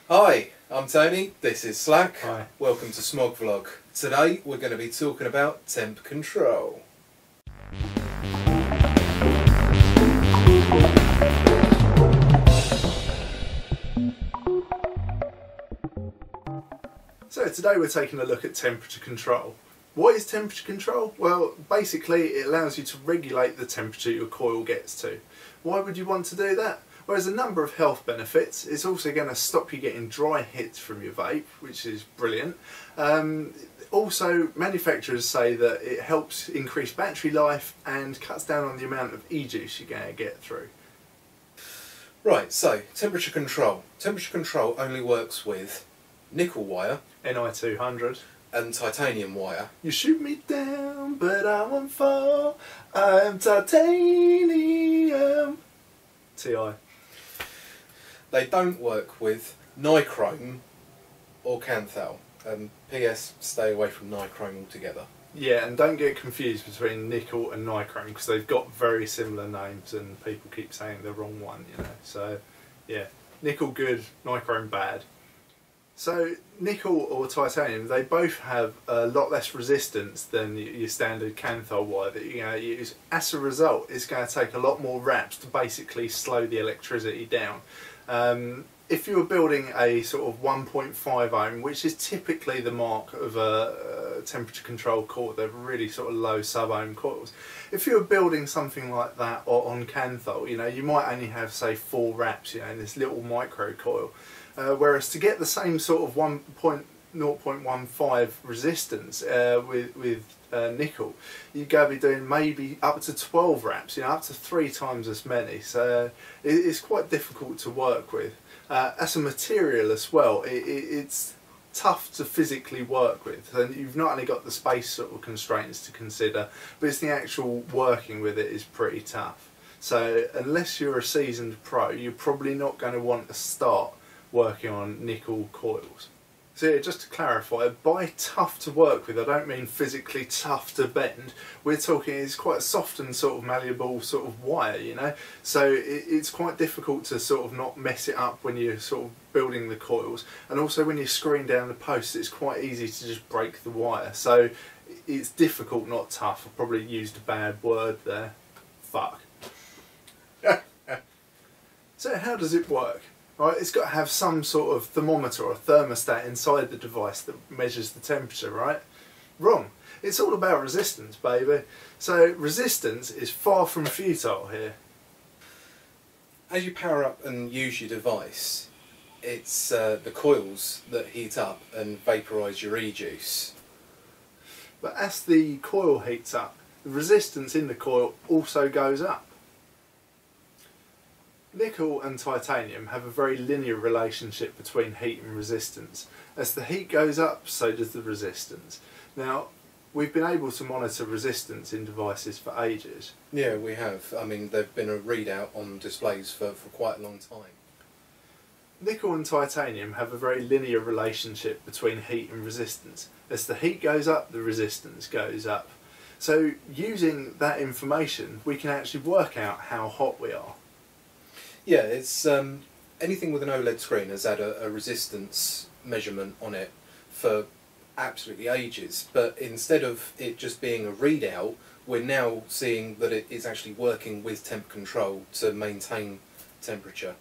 Hi, I'm Tony, this is Slack. Hi. Welcome to Smog Vlog. Today we're going to be talking about temp control. So today we're taking a look at temperature control. What is temperature control? Well, basically it allows you to regulate the temperature your coil gets to. Why would you want to do that? Well, there's a number of health benefits. It's also going to stop you getting dry hits from your vape, which is brilliant. Also, manufacturers say that it helps increase battery life and cuts down on the amount of e-juice you're going to get through. Right, so temperature control. Temperature control only works with nickel wire Ni200. and titanium wire. You shoot me down, but I won't fall. I'm titanium. TI. They don't work with nichrome or canthal. PS, stay away from nichrome altogether. Yeah, and don't get confused between nickel and nichrome because they've got very similar names and people keep saying the wrong one, you know. So, yeah, nickel good, nichrome bad. So, nickel or titanium, they both have a lot less resistance than your standard canthal wire that you're going to use. As a result, it's going to take a lot more raps to basically slow the electricity down. If you were building a sort of 1.5 ohm, which is typically the mark of a temperature control coil, they're really sort of low sub-ohm coils. If you were building something like that or on canthal, you know, you might only have, say, 4 raps, you know, in this little micro coil. Whereas to get the same sort of 0.15 resistance with nickel, you're going to be doing maybe up to 12 raps, you know, up to 3 times as many. So it's quite difficult to work with. As a material as well, it's tough to physically work with. And you've not only got the space sort of constraints to consider, but it's the actual working with it is pretty tough. So unless you're a seasoned pro, you're probably not going to want to start working on nickel coils. So yeah, just to clarify, by tough to work with, I don't mean physically tough to bend. We're talking it's quite soft and sort of malleable sort of wire, you know. So it's quite difficult to sort of not mess it up when you're sort of building the coils. And also when you're screwing down the posts, it's quite easy to just break the wire. So it's difficult, not tough. I probably used a bad word there. Fuck. So how does it work? Right, it's got to have some sort of thermometer or thermostat inside the device that measures the temperature, right? Wrong. It's all about resistance, baby. So resistance is far from futile here. As you power up and use your device, it's the coils that heat up and vaporise your e-juice. But as the coil heats up, the resistance in the coil also goes up. Nickel and titanium have a very linear relationship between heat and resistance. As the heat goes up, so does the resistance. Now, we've been able to monitor resistance in devices for ages. Yeah, we have. I mean, they've been a readout on displays for quite a long time. Nickel and titanium have a very linear relationship between heat and resistance. As the heat goes up, the resistance goes up. So, using that information, we can actually work out how hot we are. Yeah, it's anything with an OLED screen has had a resistance measurement on it for absolutely ages, but instead of it just being a readout, we're now seeing that it is actually working with temp control to maintain temperature.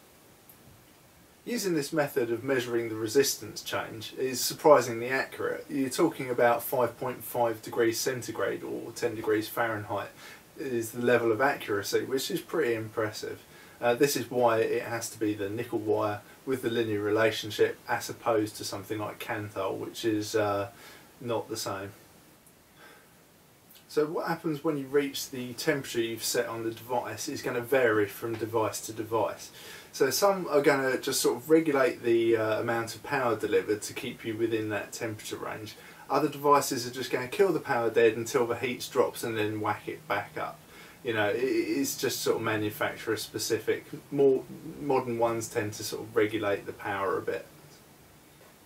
Using this method of measuring the resistance change is surprisingly accurate. You're talking about 5.5 degrees centigrade or 10 degrees Fahrenheit is the level of accuracy, which is pretty impressive. This is why it has to be the nickel wire with the linear relationship as opposed to something like canthal, which is not the same. So what happens when you reach the temperature you've set on the device is going to vary from device to device. So some are going to just sort of regulate the amount of power delivered to keep you within that temperature range. Other devices are just going to kill the power dead until the heat drops and then whack it back up. You know, it's just sort of manufacturer specific. More modern ones tend to sort of regulate the power a bit.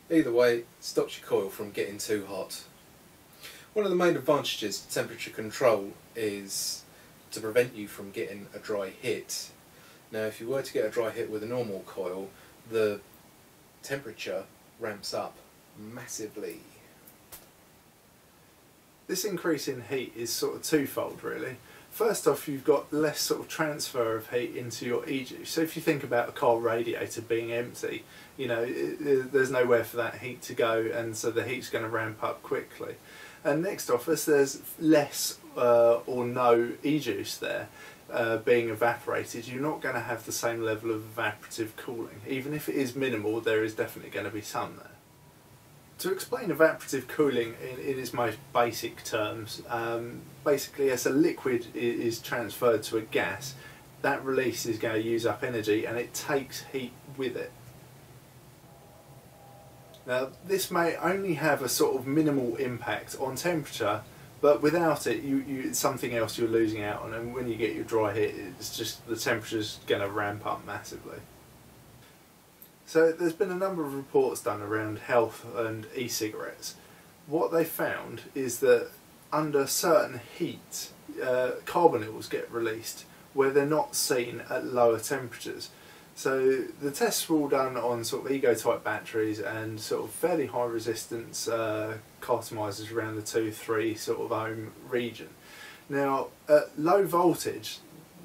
Either way, it stops your coil from getting too hot. One of the main advantages to temperature control is to prevent you from getting a dry hit. Now if you were to get a dry hit with a normal coil, the temperature ramps up massively. This increase in heat is sort of twofold really. First off, you've got less sort of transfer of heat into your e-juice. So if you think about a car radiator being empty, you know, there's nowhere for that heat to go, and so the heat's going to ramp up quickly. And next off, as there's less or no e-juice there being evaporated, you're not going to have the same level of evaporative cooling. Even if it is minimal, there is definitely going to be some there. To explain evaporative cooling in its most basic terms, basically as a liquid is transferred to a gas, that release is going to use up energy and it takes heat with it. Now this may only have a sort of minimal impact on temperature, but without it it's something else you're losing out on, and when you get your dry heat, it's just the temperature's going to ramp up massively. So there's been a number of reports done around health and e-cigarettes. What they found is that under certain heat, carbonyls get released where they're not seen at lower temperatures. So the tests were all done on sort of ego type batteries and sort of fairly high resistance cartomizers around the 2-3 sort of ohm region. Now at low voltage,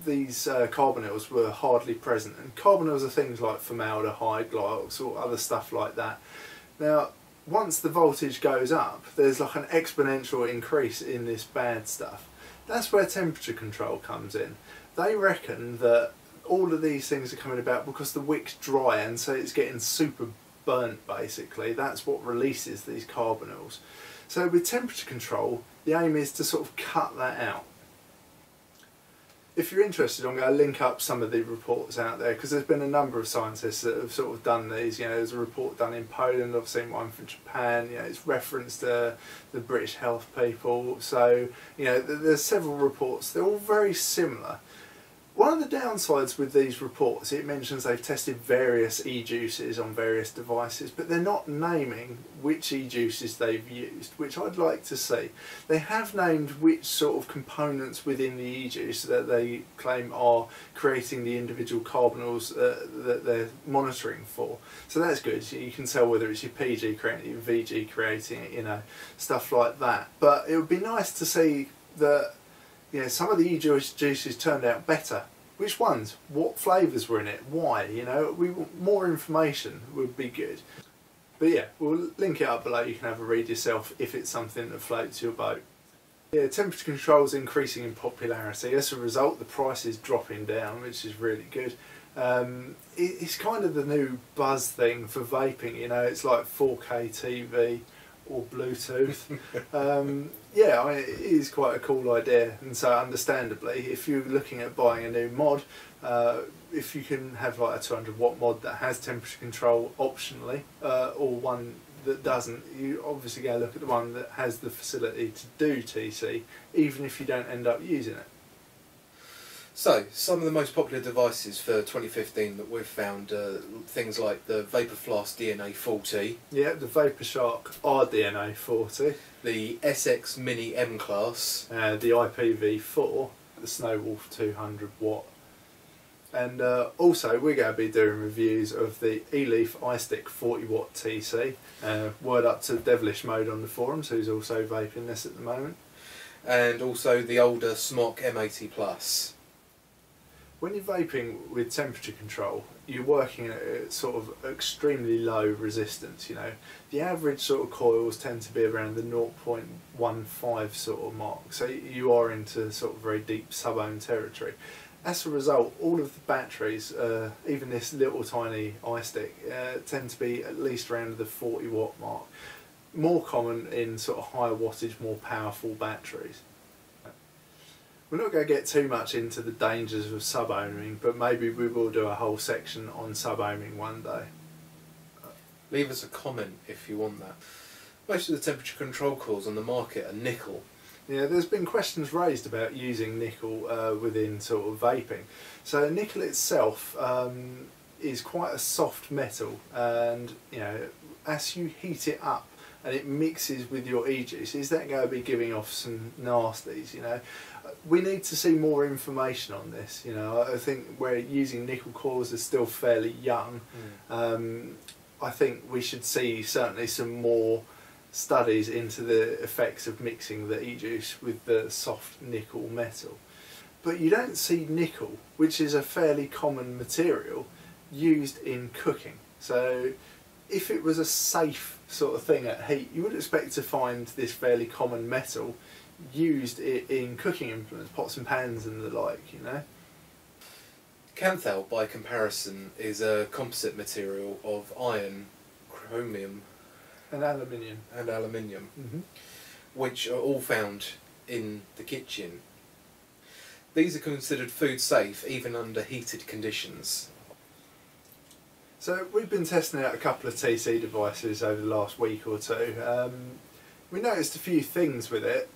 these carbonyls were hardly present, and carbonyls are things like formaldehyde, glyox, or other stuff like that. Now once the voltage goes up, there's like an exponential increase in this bad stuff. That's where temperature control comes in. They reckon that all of these things are coming about because the wick's dry, and so it's getting super burnt basically. That's what releases these carbonyls. So with temperature control, the aim is to sort of cut that out. If you're interested, I'm going to link up some of the reports out there, because there's been a number of scientists that have sort of done these. You know, there's a report done in Poland, I've seen one from Japan, you know, it's referenced the British health people. So, you know, there's several reports, they're all very similar. One of the downsides with these reports, it mentions they've tested various e-juices on various devices, but they're not naming which e-juices they've used, which I'd like to see. They have named which sort of components within the e-juice that they claim are creating the individual carbonyls that they're monitoring for. So that's good. You can tell whether it's your PG creating it, your VG creating it, you know, stuff like that. But it would be nice to see that, you know, some of the e-juices turned out better. Which ones? What flavours were in it? Why? You know, more information would be good. But yeah, we'll link it up below. You can have a read yourself if it's something that floats your boat. Yeah, temperature control is increasing in popularity. As a result, the price is dropping down, which is really good. It's kind of the new buzz thing for vaping. You know, it's like 4K TV or Bluetooth. Yeah, I mean, it is quite a cool idea, and so understandably, if you're looking at buying a new mod, if you can have like a 200 watt mod that has temperature control optionally, or one that doesn't, you obviously go look at the one that has the facility to do TC, even if you don't end up using it. So, some of the most popular devices for 2015 that we've found are things like the Vapor Flask DNA 40. Yeah, the Vapor Shark RDNA 40. The SX Mini M Class. The IPv4, the Snowwolf 200 watt. And also we're going to be doing reviews of the eLeaf iStick 40 watt TC. Word up to Devilish Mode on the forums, who's also vaping this at the moment. And also the older Smog M80 Plus. When you're vaping with temperature control, you're working at a sort of extremely low resistance, you know. The average sort of coils tend to be around the 0.15 sort of mark, so you are into sort of very deep sub-ohm territory. As a result, all of the batteries, even this little tiny iStick, tend to be at least around the 40 watt mark. More common in sort of higher wattage, more powerful batteries. We're not going to get too much into the dangers of sub-ohming, but maybe we will do a whole section on sub-ohming one day. Leave us a comment if you want that. Most of the temperature control coils on the market are nickel. Yeah, there's been questions raised about using nickel within sort of vaping. So nickel itself is quite a soft metal, and you know, as you heat it up and it mixes with your e-juice, is that going to be giving off some nasties, you know? We need to see more information on this, you know. I think we're using nickel coils are still fairly young. I think we should see certainly some more studies into the effects of mixing the e-juice with the soft nickel metal. But you don't see nickel, which is a fairly common material, used in cooking. So if it was a safe sort of thing at heat, you would expect to find this fairly common metal used in cooking implements, pots and pans and the like, you know. Canthal, by comparison, is a composite material of iron, chromium And aluminium. Which are all found in the kitchen. These are considered food safe even under heated conditions. So we've been testing out a couple of TC devices over the last week or two. We noticed a few things with it.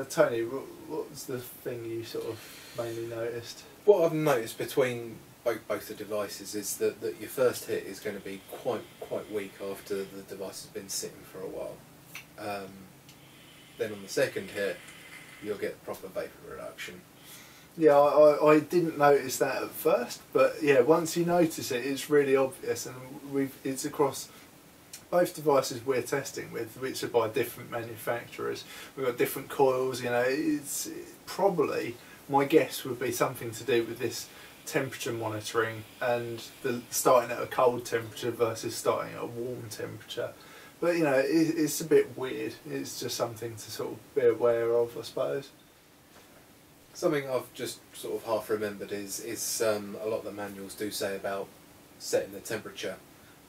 Tony, what was the thing you sort of mainly noticed? What I've noticed between both the devices is that your first hit is going to be quite weak after the device has been sitting for a while. Then on the second hit, you'll get proper vapour reduction. Yeah, I didn't notice that at first, but yeah, once you notice it, it's really obvious, and it's across both devices we're testing with, which are by different manufacturers. We've got different coils, you know. It's probably, my guess would be something to do with this temperature monitoring and the starting at a cold temperature versus starting at a warm temperature. But you know, it's a bit weird. It's just something to sort of be aware of, I suppose. Something I've just sort of half remembered is a lot of the manuals do say about setting the temperature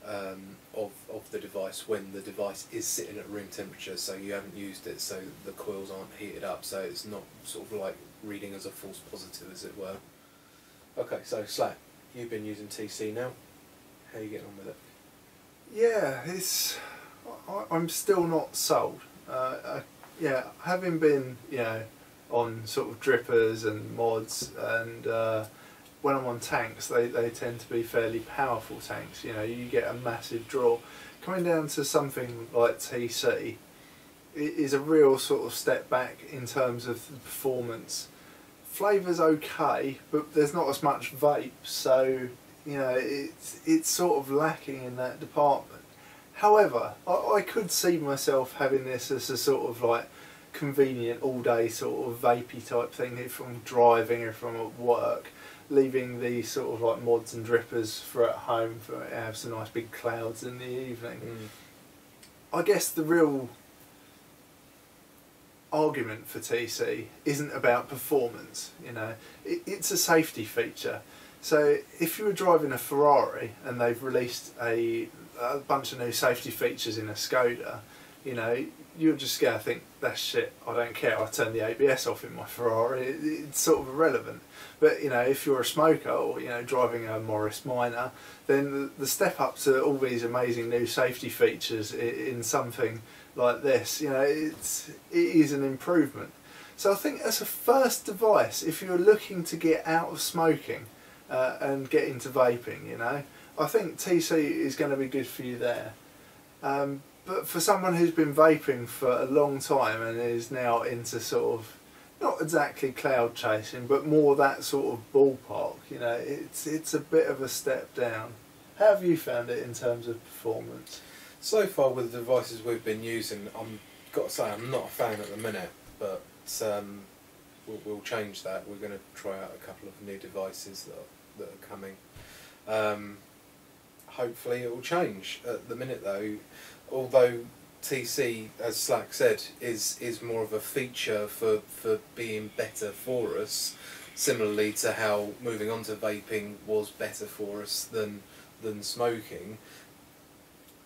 of the device when the device is sitting at room temperature, so you haven't used it, so the coils aren't heated up, so it's not sort of like reading as a false positive, as it were. Okay, so Slack, you've been using TC now. How are you getting on with it? Yeah, I'm still not sold. Yeah, having been, you know, on sort of drippers and mods, and when I'm on tanks, they tend to be fairly powerful tanks. You know, you get a massive draw. Coming down to something like TC, it is a real sort of step back in terms of the performance. Flavour's okay, but there's not as much vape, so you know it's sort of lacking in that department. However, I could see myself having this as a sort of like convenient all-day sort of vapey type thing if I'm driving, if I'm at work, leaving these sort of like mods and drippers for at home for have some nice big clouds in the evening. I guess the real argument for TC isn't about performance, you know, it's a safety feature. So if you were driving a Ferrari and they've released a bunch of new safety features in a Skoda, you know, you're just going to think, that's shit, I don't care, I turn the ABS off in my Ferrari, it's sort of irrelevant. But you know, if you're a smoker or you know driving a Morris Minor, then the step up to all these amazing new safety features in something like this, you know, it is an improvement. So I think as a first device, if you're looking to get out of smoking and get into vaping, you know, I think TC is going to be good for you there. But for someone who's been vaping for a long time and is now into sort of, not exactly cloud chasing, but more that sort of ballpark, you know, it's a bit of a step down. How have you found it in terms of performance? So far with the devices we've been using, got to say I'm not a fan at the minute, but we'll change that. We're going to try out a couple of new devices that are coming. Hopefully it will change. At the minute though, although TC, as Slack said, is more of a feature for being better for us, similarly to how moving on to vaping was better for us than smoking.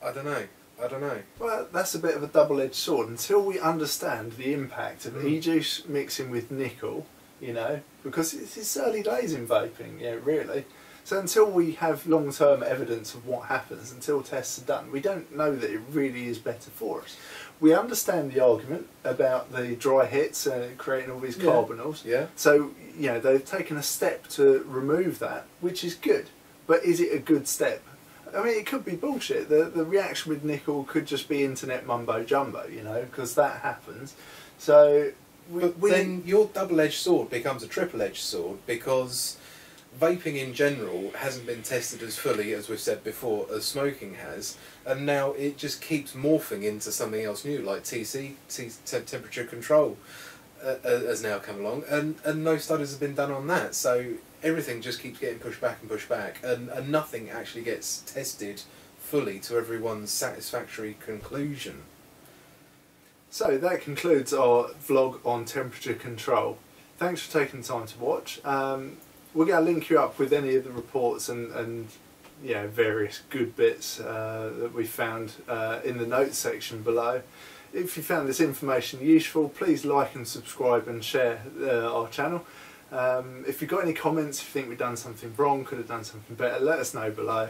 I don't know. Well, that's a bit of a double-edged sword. Until we understand the impact of e-juice mixing with nickel, you know, because it's early days in vaping, yeah, really. So until we have long-term evidence of what happens, until tests are done, we don't know that it really is better for us. We understand the argument about the dry hits and creating all these carbonyls. Yeah. So, you know, they've taken a step to remove that, which is good. But is it a good step? I mean, it could be bullshit. The reaction with nickel could just be internet mumbo jumbo, you know, because that happens. So, then your double-edged sword becomes a triple-edged sword, because vaping in general hasn't been tested as fully, as we've said before, as smoking has, and now it just keeps morphing into something else new, like temperature control, has now come along, and no studies have been done on that, so everything just keeps getting pushed back and pushed back, and nothing actually gets tested fully to everyone's satisfactory conclusion. So that concludes our vlog on temperature control. Thanks for taking the time to watch. We're going to link you up with any of the reports and various good bits that we found in the notes section below. If you found this information useful, please like and subscribe and share our channel. If you've got any comments, if you think we've done something wrong, could have done something better, let us know below.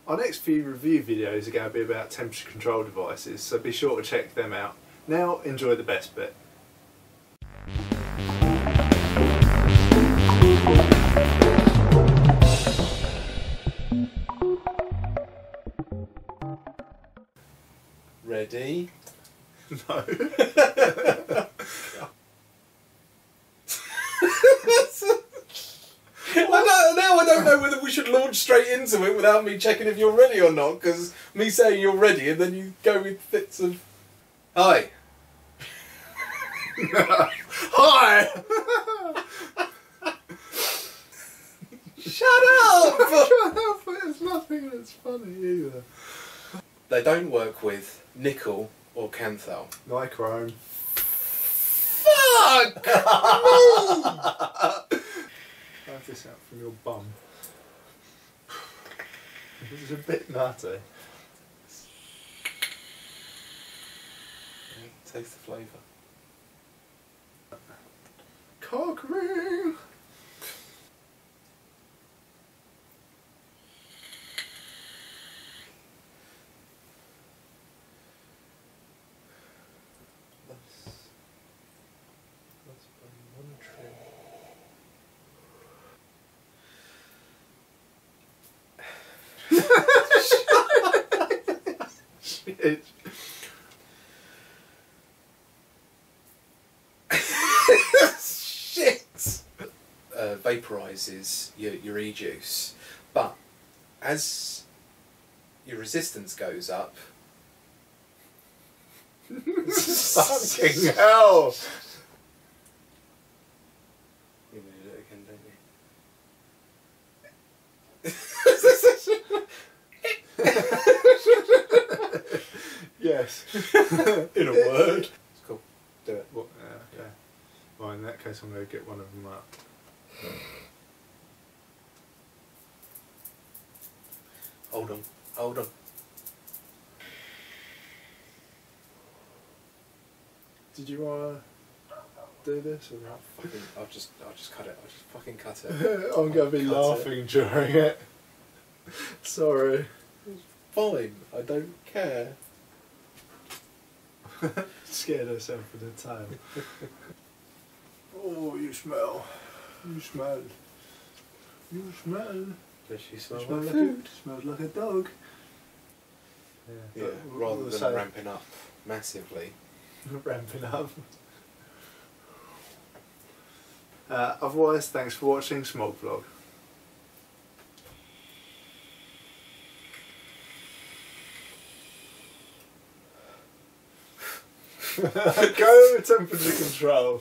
Our next few review videos are going to be about temperature control devices, so be sure to check them out. Now enjoy the best bit. Ready? No. Now I don't know whether we should launch straight into it without me checking if you're ready or not, because me saying you're ready and then you go with bits of... Hi! Hi! Shut up! Shut up, there's nothing that's funny either. They don't work with nickel or canthal. Nichrome. Fuck me! Have this out from your bum. This is a bit nutty. Taste the flavour. Cock ring! Shit. Shit! Vaporises your e-juice, but as your resistance goes up... Fucking hell! You need it again, don't you? Yes. In a word. It's cool. Do it. What? Okay. Well, in that case, I'm going to get one of them up. Hold on. Hold on. Did you do this or not? I'll just cut it. I'll just fucking cut it. I'm going to be Cut laughing during it. Sorry. Fine. I don't care. Scared herself with her tail. Oh, you smell. You smell. You smell. Does she smell You smell like like food? Smells like a dog. Yeah, rather than ramping up massively. Ramping up. Otherwise, thanks for watching Smog Vlog. Go with temperature control.